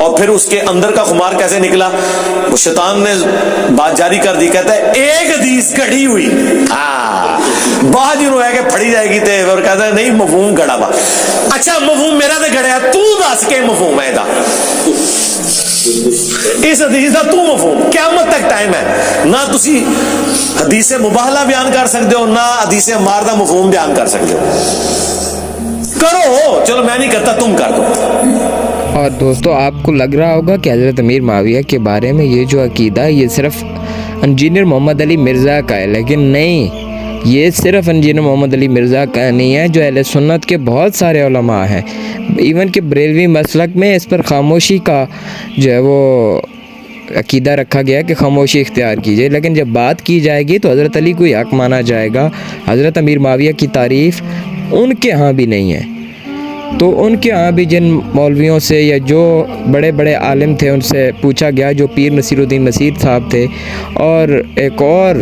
اور پھر اس کے اندر کا خمار کیسے نکلا؟ وہ شیطان نے بات جاری کر دی، کہتا ہے ایک حدیث گڑھی ہوئی، بعد ہی رویا کہ پڑھی جائے گی تے، اور کہتا ہے نہیں مفہوم گڑا با۔ اچھا مفہوم میرا تے گڑیا، تو دس کے مفہوم ہے دا، اس حدیث دا تو مفہوم؟ قیامت تک ٹائم ہے، نہ تسی حدیث مباہلہ بیان کر سکتے ہو، نہ حدیث عمار دا مفہوم بیان کر سکتے ہو۔ کرو، چلو میں نہیں کرتا، تم کر دو۔ اور دوستو آپ کو لگ رہا ہوگا کہ حضرت امیر معاویہ کے بارے میں یہ جو عقیدہ ہے یہ صرف انجینئر محمد علی مرزا کا ہے، لیکن نہیں، یہ صرف انجینئر محمد علی مرزا کا نہیں ہے، جو اہل سنت کے بہت سارے علماء ہیں، ایون کہ بریلوی مسلک میں اس پر خاموشی کا جو ہے وہ عقیدہ رکھا گیا کہ خاموشی اختیار کیجیے، لیکن جب بات کی جائے گی تو حضرت علی کو حق مانا جائے گا۔ حضرت امیر معاویہ کی تعریف ان کے ہاں بھی نہیں ہے، تو ان کے ہاں بھی جن مولویوں سے یا جو بڑے بڑے عالم تھے ان سے پوچھا گیا، جو پیر نصیر الدین مسید صاحب تھے اور ایک اور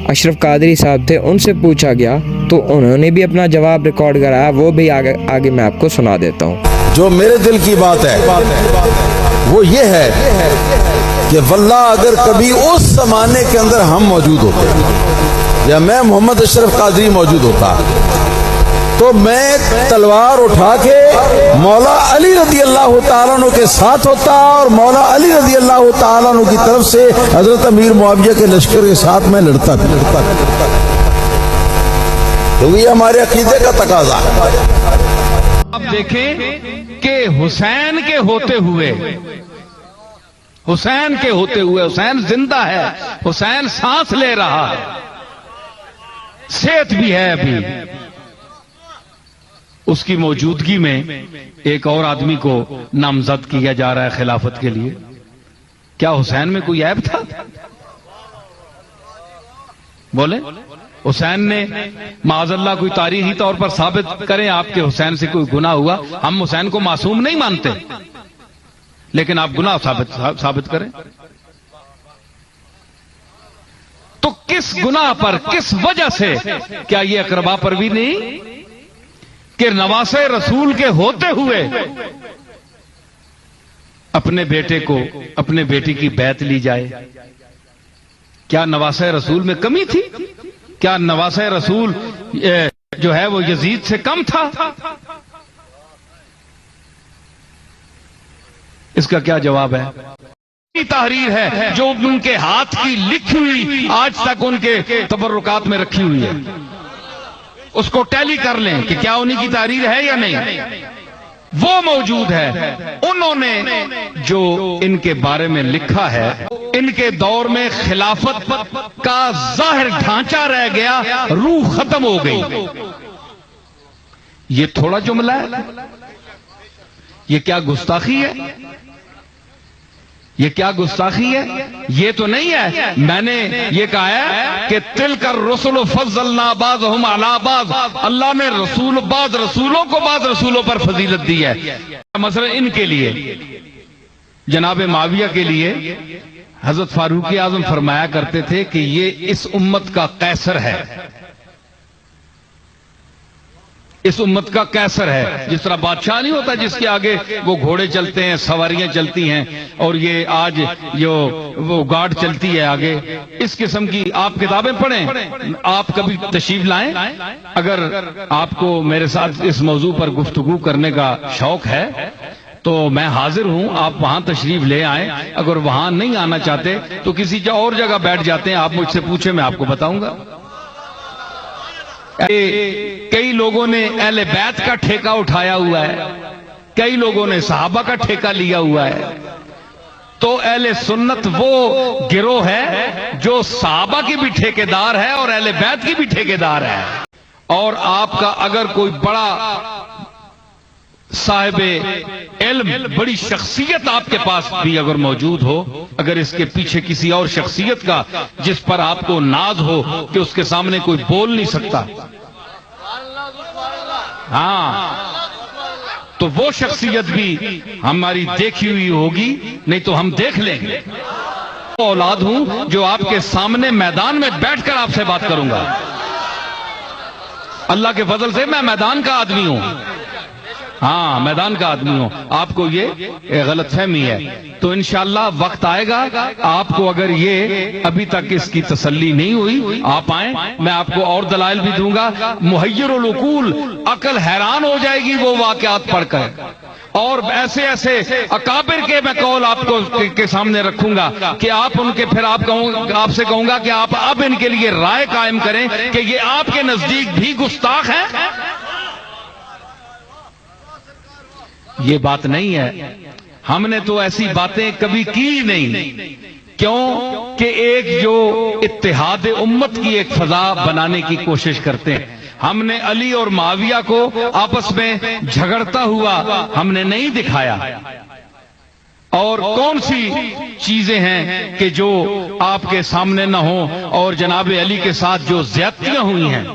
اشرف قادری صاحب تھے، ان سے پوچھا گیا تو انہوں نے بھی اپنا جواب ریکارڈ کرایا، وہ بھی آگے میں آپ کو سنا دیتا ہوں۔ جو میرے دل کی بات ہے وہ یہ ہے کہ واللہ اگر کبھی اس زمانے کے اندر ہم موجود ہوتے یا میں محمد اشرف قادری موجود ہوتا تو میں تلوار اٹھا کے مولا علی رضی اللہ تعالیٰ عنہ کے ساتھ ہوتا اور مولا علی رضی اللہ تعالیٰ عنہ کی طرف سے حضرت امیر معاویہ کے لشکر کے ساتھ میں لڑتا تو یہ ہمارے عقیدے کا تقاضا ہے۔ آپ دیکھیں کہ حسین کے ہوتے ہوئے حسین زندہ ہے، حسین سانس لے رہا ہے، صحت بھی ہے ابھی، اس کی موجودگی میں ایک اور آدمی کو نامزد کیا جا رہا ہے خلافت کے لیے۔ کیا حسین میں کوئی عیب تھا؟ بولے حسین نے معاذ اللہ کوئی تاریخی طور پر ثابت کریں آپ کے حسین سے کوئی گناہ ہوا، ہم حسین کو معصوم نہیں مانتے، لیکن آپ گناہ ثابت کریں تو کس گناہ پر، کس وجہ سے؟ کیا یہ اقربا پر بھی نہیں کہ نواسے رسول کے ہوتے ہوئے اپنے بیٹے کو، اپنے بیٹی کی بیعت لی جائے؟ کیا نواسے رسول میں کمی تھی؟ کیا نواسے رسول جو ہے وہ یزید سے کم تھا؟ اس کا کیا جواب ہے؟ تحریر ہے جو ان کے ہاتھ کی لکھی ہوئی آج تک ان کے تبرکات میں رکھی ہوئی ہے، اس کو ٹیلی کر لیں کہ کیا انہی کی تحریر ہے یا نہیں، وہ موجود ہے۔ انہوں نے جو ان کے بارے میں لکھا ہے، ان کے دور میں خلافت کا ظاہر ڈھانچہ رہ گیا، روح ختم ہو گئی۔ یہ تھوڑا جملہ ہے؟ یہ کیا گستاخی ہے؟ یہ کیا گستاخی ہے؟ یہ تو نہیں ہے میں نے یہ کہا ہے کہ تلک الرسل فضلنا بعضهم علی بعض، اللہ نے بعض رسولوں کو بعض رسولوں پر فضیلت دی ہے۔ مثلا ان کے لیے، جناب معاویہ کے لیے حضرت فاروق اعظم فرمایا کرتے تھے کہ یہ اس امت کا قیصر ہے، اس امت کا قیصر ہے۔ جس طرح بادشاہ نہیں ہوتا جس کے آگے وہ گھوڑے چلتے ہیں، سواریاں چلتی ہیں، اور یہ آج جو وہ گارڈ چلتی ہے آگے، اس قسم کی آپ کتابیں پڑھیں، آپ کبھی تشریف لائیں، اگر آپ کو میرے ساتھ اس موضوع پر گفتگو کرنے کا شوق ہے تو میں حاضر ہوں، آپ وہاں تشریف لے آئیں۔ اگر وہاں نہیں آنا چاہتے تو کسی اور جگہ بیٹھ جاتے ہیں، آپ مجھ سے پوچھیں، میں آپ کو بتاؤں گا۔ کئی لوگوں نے اہل بیت کا ٹھیکہ اٹھایا ہوا ہے، کئی لوگوں نے صحابہ کا ٹھیکہ لیا ہوا ہے، تو اہل سنت وہ گروہ ہے جو صحابہ کی بھی ٹھیکیدار ہے اور اہل بیت کی بھی ٹھیکیدار ہے۔ اور آپ کا اگر کوئی بڑا صاحب علم، بڑی شخصیت آپ کے پاس بھی اگر موجود ہو، اگر اس کے پیچھے کسی اور شخصیت کا جس پر آپ کو ناز ہو کہ اس کے سامنے کوئی بول نہیں سکتا، ہاں، تو وہ شخصیت بھی ہماری دیکھی ہوئی ہوگی، نہیں تو ہم دیکھ لیں گے۔ اولاد ہوں جو آپ کے سامنے میدان میں بیٹھ کر آپ سے بات کروں گا، اللہ کے فضل سے میں میدان کا آدمی ہوں، ہاں میدان کا آدمی ہوں، آپ کو یہ غلط فہمی ہے۔ تو انشاءاللہ وقت آئے گا، آپ کو اگر یہ ابھی تک اس کی تسلی نہیں ہوئی، آپ آئیں، میں آپ کو اور دلائل بھی دوں گا۔ محیر العقول، عقل حیران ہو جائے گی وہ واقعات پڑھ کر، اور ایسے ایسے اکابر کے میں قول آپ کو کے سامنے رکھوں گا کہ آپ ان کے پھر آپ سے کہوں گا کہ آپ اب ان کے لیے رائے قائم کریں کہ یہ آپ کے نزدیک بھی گستاخ ہیں۔ یہ بات نہیں ہے، ہم نے تو ایسی باتیں کبھی کی نہیں، کیوں کہ ایک جو اتحاد امت کی ایک فضا بنانے کی کوشش کرتے ہیں۔ ہم نے علی اور معاویہ کو آپس میں جھگڑتا ہوا ہم نے نہیں دکھایا، اور کون سی چیزیں ہیں کہ جو آپ کے سامنے نہ ہوں، اور جناب علی کے ساتھ جو زیادتیاں ہوئی ہیں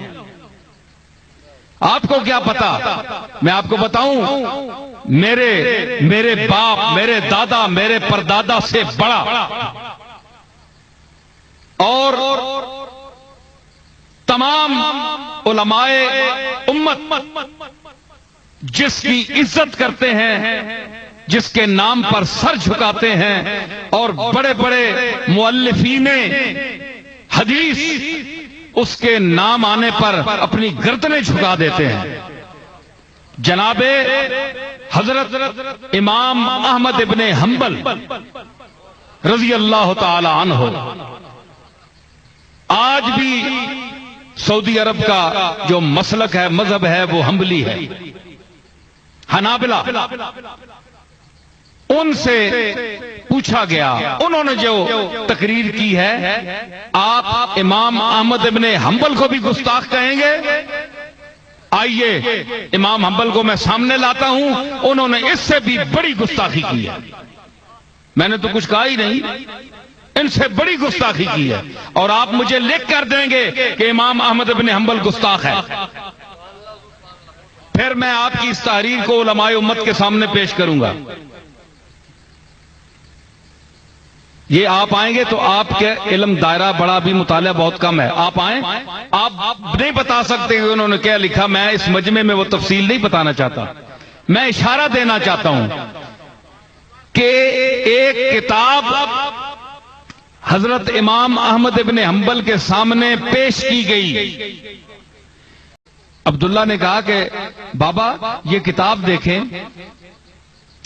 آپ کو کیا پتا؟ میں آپ کو بتاؤں، میرے باپ، میرے دادا، میرے پردادا سے بڑا اور تمام علماء امت جس کی عزت کرتے ہیں، جس کے نام پر سر جھکاتے ہیں، اور بڑے بڑے مؤلفین حدیث اس کے نام آنے پر اپنی گردنیں جھکا دیتے ہیں، جناب حضرت امام احمد ابن حنبل رضی اللہ تعالی عنہ آج بھی سعودی عرب کا جو مسلک ہے، مذہب ہے، وہ حنبلی ہے، حنابلہ۔ ان سے پوچھا گیا، انہوں نے جو تقریر کی ہے، آپ امام احمد ابن حنبل کو بھی گستاخ کہیں گے؟ آئیے امام حنبل کو میں سامنے لاتا ہوں، انہوں نے اس سے بھی بڑی گستاخی کی ہے۔ میں نے تو کچھ کہا ہی نہیں، ان سے بڑی گستاخی کی ہے، اور آپ مجھے لکھ کر دیں گے کہ امام احمد ابن حنبل گستاخ ہے، پھر میں آپ کی اس تحریر کو علماء امت کے سامنے پیش کروں گا۔ یہ آپ آئیں گے تو آپ کے علم دائرہ بڑا بھی، مطالعہ بہت کم ہے، آپ آئیں، آپ نہیں بتا سکتے کہ انہوں نے کیا لکھا۔ میں اس مجمع میں وہ تفصیل نہیں بتانا چاہتا، میں اشارہ دینا چاہتا ہوں کہ ایک کتاب حضرت امام احمد ابن حنبل کے سامنے پیش کی گئی۔ عبداللہ نے کہا کہ بابا یہ کتاب دیکھیں،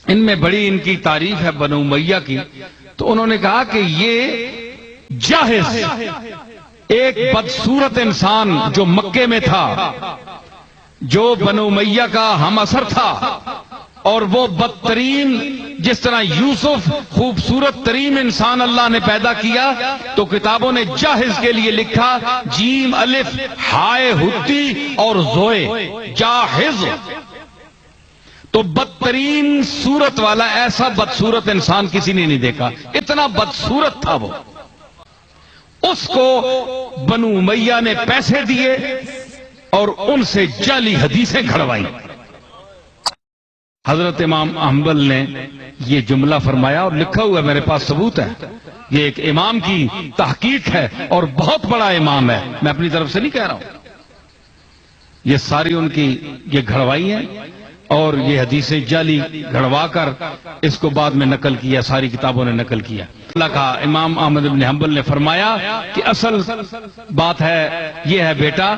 ان میں بڑی ان کی تعریف ہے بنو امیہ کی۔ تو انہوں نے کہا کہ یہ جاہز ایک بدصورت انسان جو مکے میں تھا، جو بنو امیہ کا ہم اثر تھا، اور وہ بدترین، جس طرح یوسف خوبصورت ترین انسان اللہ نے پیدا کیا، تو کتابوں نے جاہز کے لیے لکھا جیم الف ہائے ہتی اور زوئے، جاہز۔ تو بدترین صورت والا، ایسا بدصورت انسان کسی نے نہیں دیکھا، اتنا بدصورت تھا وہ۔ اس کو بنو امیہ نے پیسے دیے اور ان سے جعلی حدیثیں گھڑوائی۔ حضرت امام حنبل نے یہ جملہ فرمایا، اور لکھا ہوا میرے پاس ثبوت ہے، یہ ایک امام کی تحقیق ہے اور بہت بڑا امام ہے، میں اپنی طرف سے نہیں کہہ رہا ہوں، یہ ساری ان کی یہ گھڑوائی ہیں، اور یہ حدیثیں جعلی گھڑوا کر اس کو بعد میں نقل کیا، ساری کتابوں نے نقل کیا۔ اللہ کا امام احمد بن حنبل نے فرمایا کہ اصل بات ہے یہ ہے بیٹا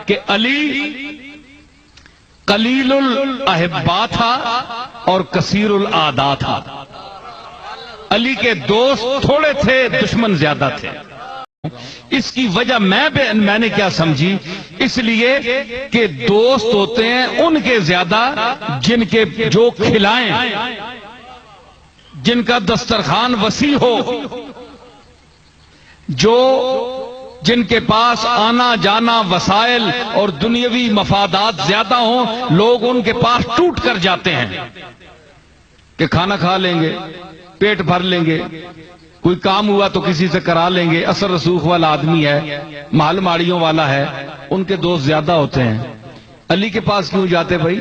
کہ علی قلیل الاحبا تھا اور کثیر الاعداء تھا۔ علی کے دوست تھوڑے تھے، دشمن زیادہ تھے۔ اس کی وجہ میں نے کیا سمجھی، اس لیے کہ دوست ہوتے ہیں ان کے زیادہ جن کے جو کھلائیں، جن کا دسترخوان وسیع ہو، جو جن کے پاس آنا جانا وسائل اور دنیاوی مفادات زیادہ ہوں، لوگ ان کے پاس ٹوٹ کر جاتے ہیں کہ کھانا کھا لیں گے، پیٹ بھر لیں گے، کوئی کام ہوا تو کسی سے کرا لیں گے، اثر رسوخ والا آدمی ہے، محل ماڑیوں والا ہے، ان کے دوست زیادہ ہوتے ہیں۔ علی کے پاس کیوں جاتے بھائی؟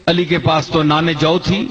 علی کے پاس تو نانے جو تھی۔